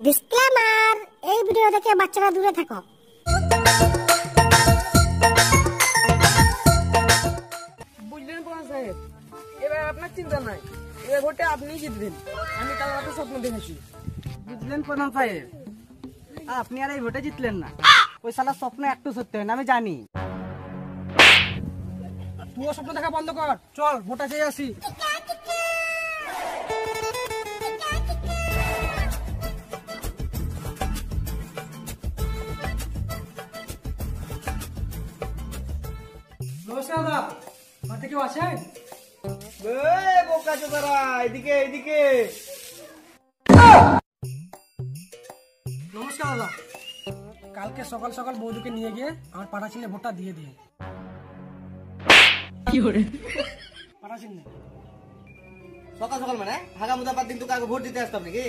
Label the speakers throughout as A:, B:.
A: Disclaimer, এই video থেকে বাচ্চারা দূরে থাকো।
B: বুঝলেন প্রধান সাহেব, এবার আপনার চিন্তা নাই, এবার ভোটে আপনিই জিতবেন। আমি কাল রাতে স্বপ্ন দেখেছি।
C: বুঝলেন প্রধান সাহেব, আপনি আর এই ভোটে জিতলেন না। ওই শালা স্বপ্ন একটু সত্যি হয় না, আমি জানি।
B: তুইও স্বপ্ন দেখা বন্ধ কর, চল ভোটা চেয়ে আসি। নমস্কার দাদা, বাড়িতে কেউ আছেন?
D: বোকা চোদারা, এদিকে এদিকে।
B: নমস্কার দাদা, কালকে সকাল সকাল বৌদিকে নিয়ে গিয়ে আমার পাড়া চিহ্নে ভোটটা দিয়ে দিয়ে। পাড়া চিহ্নে
D: সকাল সকাল মানে হাগা মুদা বাদ দিন তোকে আগে ভোট দিতে আসতাম নাকি?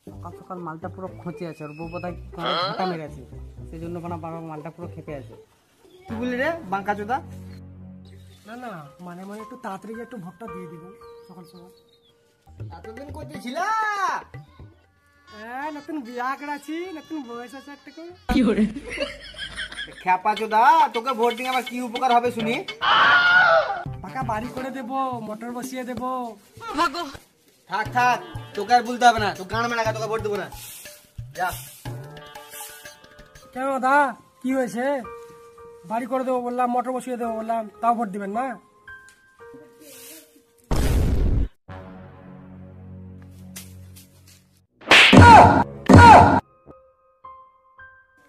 C: সকাল সকাল মালটা পুরো খোঁচে আছে, ওর বউ বোধহয় ঘাটা মেরেছে, সেই জন্য বাবা মালটা পুরো খেপে আছে।
D: কি বললি রে বাঙ্কা চোদা?
B: না না, মানে মানে একটু তাড়াতাড়ি গিয়ে একটু ভোটটা দিয়ে দিব সকাল সকাল।
D: এতদিন কোথায় ছিল?
B: হ্যাঁ, নতুন বিয়া করাছি, নতুন বয়স আছে একটা করে।
D: খ্যাপা চোদা, তোকে ভোট দিয়ে আমার কি উপকার হবে শুনি?
B: পাকা বাড়ি করে দেব, মোটর বসিয়ে দেব।
D: থাক থাক, তোকে আর বলতে হবে না, তো গান মেলা তোকে ভোট দেবো না, যা।
B: কেন দাদা, কি হয়েছে? বাড়ি করে দেবো বললাম, মোটর বসিয়ে দেবো বললাম, তাও ভোট দিবেন না?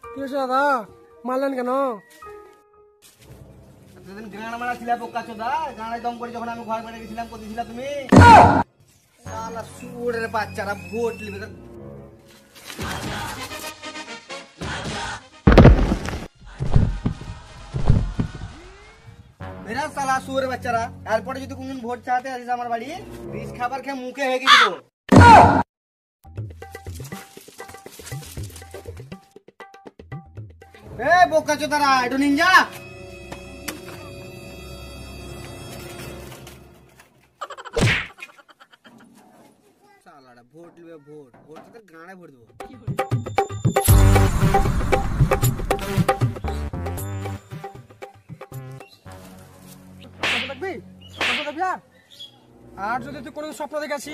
B: কি হয়েছে দাদা, মারলেন কেন?
D: এতদিন গান মেলা ছিল বোকা চোদা, গানে দম করে যখন আমি ঘর বেড়ে গেছিলাম, কোথায় ছিলা তুমি? শালা সুরের বাচ্চারা ভোট লিবে। মেরা শালা সুরের বাচ্চারা, এরপরে যদি কোনদিন ভোট চাইতে আসিস আমার বাড়ি, বিষ খাবার খেয়ে মুখে হয়ে গেছিল। এ বোকা চোদারা, একটু নিনজা। শালারা ভোট লিবে, ভোট ভোট তো গানে ভোট দেবো।
B: আর যদি তুই কোনো স্বপ্ন দেখেছি,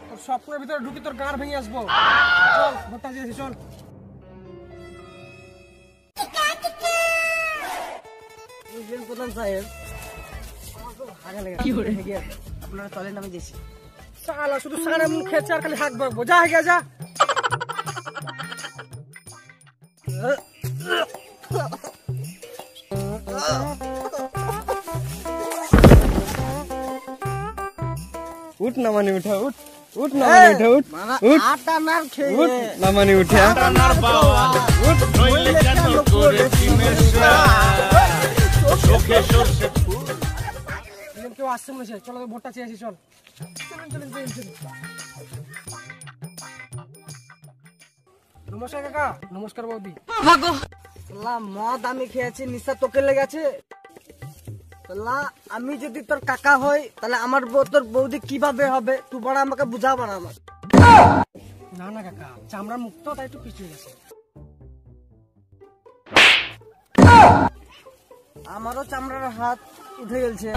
B: তোর স্বপ্নের ভিতরে ঢুকি তোর গাঁড় ভেঙে আসবো। চল ভোটটা দিয়েছি, চল।
C: বুঝলেন প্রধান সাহেব, আমার খুব হাগা লেগে গেছে। আপনারা চলেন, আমি গেছি।
B: শালা শুধু সারা মুখ খেয়েছে আর খালি হাত বাগবো। যা গে যা।
D: उठ ना मानी उठा, उठ उठ ना मानी उठा, उठ उठ
C: আটা না খেয়ে
D: उठ ना मानी उठा, उठ
E: নইলে কেন করেছি নেশা চোখে সরষে ফুল।
B: কেউ আসছে মনে হচ্ছে, চলো ভোটটা চেয়েছি, চল। নমস্কার কাকা। নমস্কার বৌদি।
C: মদ আমি খেয়েছি, নিশা তোকে লেগেছে। আমি যদি তোর কাকা হই, তাহলে আমার বউ তোর বৌদি কিভাবে হবে? তুই বড় আমাকে বুঝাবো না। আমার
B: না না কাকা, চামড়া মুক্ত, তাই একটু পিছিয়ে গেছে।
C: আমারও চামড়ার হাত উঠে গেছে।